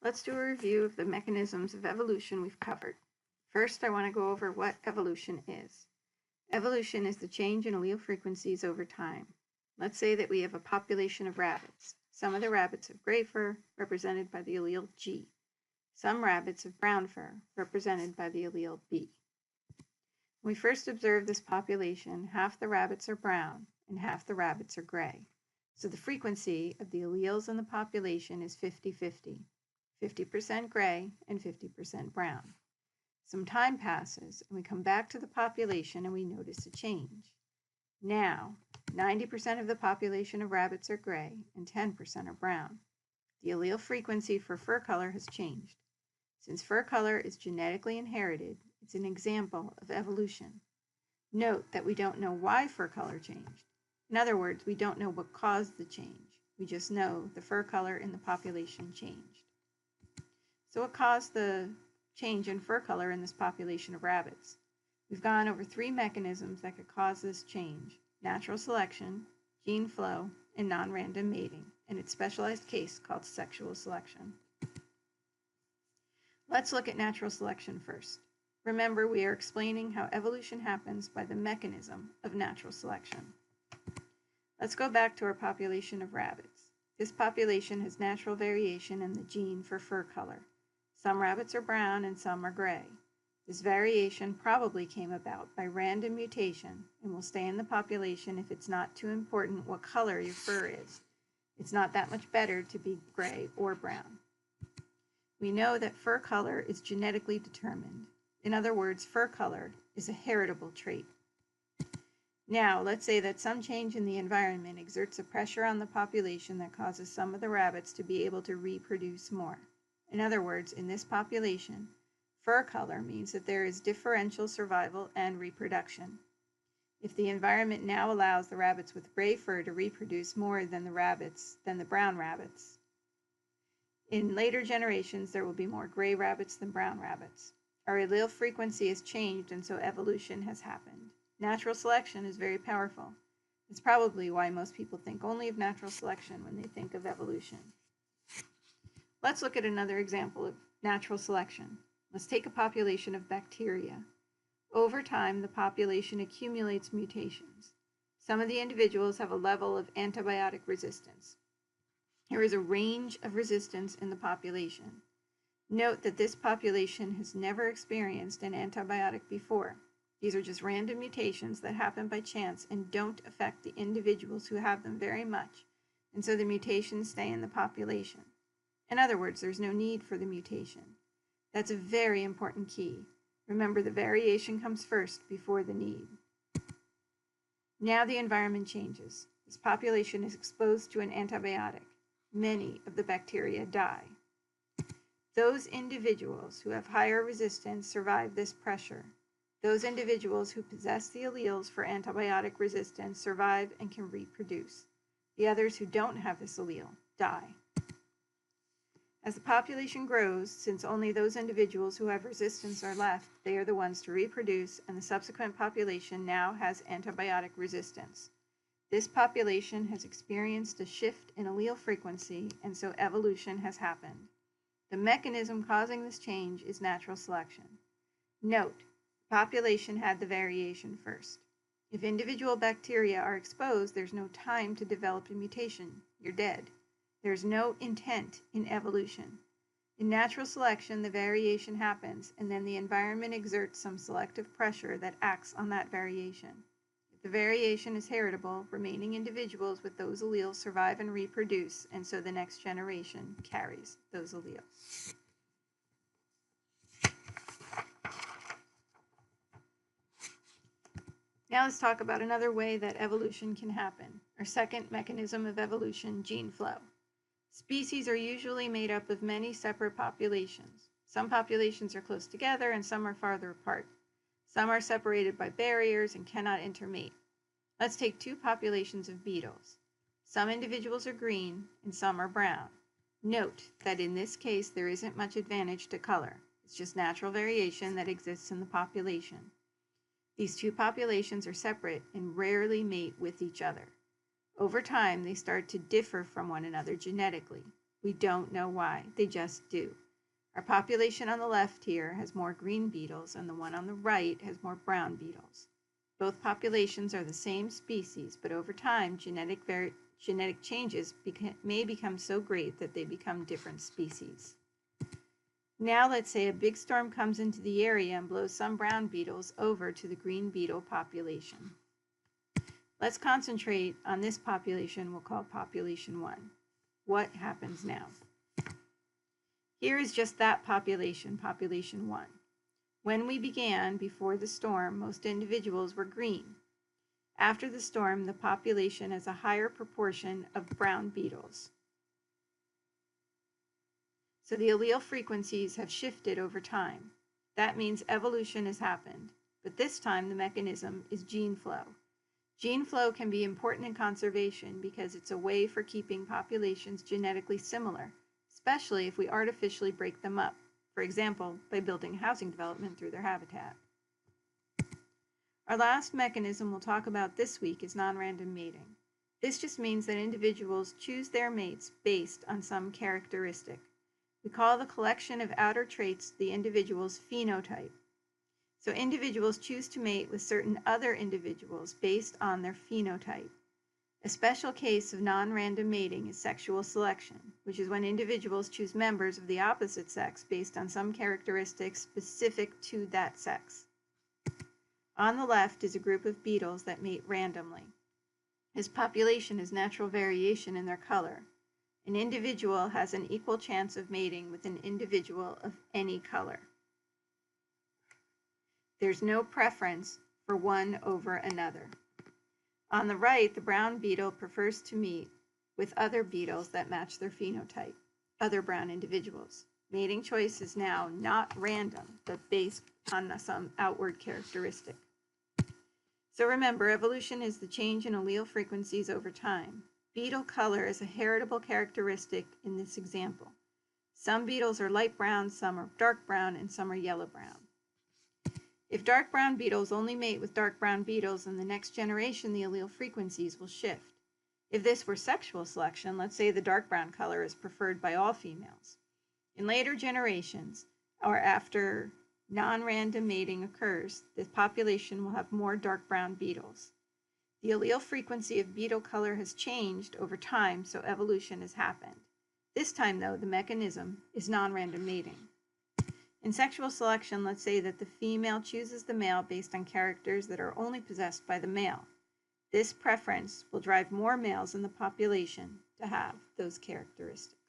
Let's do a review of the mechanisms of evolution we've covered. First, I want to go over what evolution is. Evolution is the change in allele frequencies over time. Let's say that we have a population of rabbits. Some of the rabbits have gray fur, represented by the allele G. Some rabbits have brown fur, represented by the allele B. When we first observe this population, half the rabbits are brown and half the rabbits are gray. So the frequency of the alleles in the population is 50-50. 50% gray and 50% brown. Some time passes and we come back to the population and we notice a change. Now, 90% of the population of rabbits are gray and 10% are brown. The allele frequency for fur color has changed. Since fur color is genetically inherited, it's an example of evolution. Note that we don't know why fur color changed. In other words, we don't know what caused the change. We just know the fur color in the population changed. So what caused the change in fur color in this population of rabbits? We've gone over 3 mechanisms that could cause this change: natural selection, gene flow, and non-random mating, and its specialized case called sexual selection. Let's look at natural selection first. Remember, we are explaining how evolution happens by the mechanism of natural selection. Let's go back to our population of rabbits. This population has natural variation in the gene for fur color. Some rabbits are brown and some are gray. This variation probably came about by random mutation and will stay in the population if it's not too important what color your fur is. It's not that much better to be gray or brown. We know that fur color is genetically determined. In other words, fur color is a heritable trait. Now, let's say that some change in the environment exerts a pressure on the population that causes some of the rabbits to be able to reproduce more. In other words, in this population, fur color means that there is differential survival and reproduction. If the environment now allows the rabbits with gray fur to reproduce more than the brown rabbits, in later generations there will be more gray rabbits than brown rabbits. Our allele frequency has changed, and so evolution has happened. Natural selection is very powerful. It's probably why most people think only of natural selection when they think of evolution. Let's look at another example of natural selection. Let's take a population of bacteria. Over time, the population accumulates mutations. Some of the individuals have a level of antibiotic resistance. There is a range of resistance in the population. Note that this population has never experienced an antibiotic before. These are just random mutations that happen by chance and don't affect the individuals who have them very much, and so the mutations stay in the population. In other words, there's no need for the mutation. That's a very important key. Remember, the variation comes first before the need. Now the environment changes. This population is exposed to an antibiotic. Many of the bacteria die. Those individuals who have higher resistance survive this pressure. Those individuals who possess the alleles for antibiotic resistance survive and can reproduce. The others who don't have this allele die. As the population grows, since only those individuals who have resistance are left, they are the ones to reproduce, and the subsequent population now has antibiotic resistance. This population has experienced a shift in allele frequency, and so evolution has happened. The mechanism causing this change is natural selection. Note, the population had the variation first. If individual bacteria are exposed, there's no time to develop a mutation. You're dead. There's no intent in evolution. In natural selection, the variation happens, and then the environment exerts some selective pressure that acts on that variation. If the variation is heritable, remaining individuals with those alleles survive and reproduce, and so the next generation carries those alleles. Now let's talk about another way that evolution can happen. Our second mechanism of evolution, gene flow. Species are usually made up of many separate populations. Some populations are close together and some are farther apart. Some are separated by barriers and cannot intermate. Let's take 2 populations of beetles. Some individuals are green and some are brown. Note that in this case there isn't much advantage to color. It's just natural variation that exists in the population. These 2 populations are separate and rarely mate with each other. Over time, they start to differ from one another genetically. We don't know why. They just do. Our population on the left here has more green beetles, and the one on the right has more brown beetles. Both populations are the same species, but over time, genetic changes may become so great that they become different species. Now let's say a big storm comes into the area and blows some brown beetles over to the green beetle population. Let's concentrate on this population we'll call population 1. What happens now? Here is just that population, population 1. When we began, before the storm, most individuals were green. After the storm, the population has a higher proportion of brown beetles. So the allele frequencies have shifted over time. That means evolution has happened, but this time the mechanism is gene flow. Gene flow can be important in conservation because it's a way for keeping populations genetically similar, especially if we artificially break them up, for example, by building housing development through their habitat. Our last mechanism we'll talk about this week is non-random mating. This just means that individuals choose their mates based on some characteristic. We call the collection of outer traits the individual's phenotype. So individuals choose to mate with certain other individuals based on their phenotype. A special case of non-random mating is sexual selection, which is when individuals choose members of the opposite sex based on some characteristics specific to that sex. On the left is a group of beetles that mate randomly. This population has natural variation in their color. An individual has an equal chance of mating with an individual of any color. There's no preference for one over another. On the right, the brown beetle prefers to mate with other beetles that match their phenotype, other brown individuals. Mating choice is now not random, but based on some outward characteristic. So remember, evolution is the change in allele frequencies over time. Beetle color is a heritable characteristic in this example. Some beetles are light brown, some are dark brown, and some are yellow brown. If dark brown beetles only mate with dark brown beetles, in the next generation the allele frequencies will shift. If this were sexual selection, let's say the dark brown color is preferred by all females. In later generations, or after non-random mating occurs, the population will have more dark brown beetles. The allele frequency of beetle color has changed over time, so evolution has happened. This time, though, the mechanism is non-random mating. In sexual selection, let's say that the female chooses the male based on characters that are only possessed by the male. This preference will drive more males in the population to have those characteristics.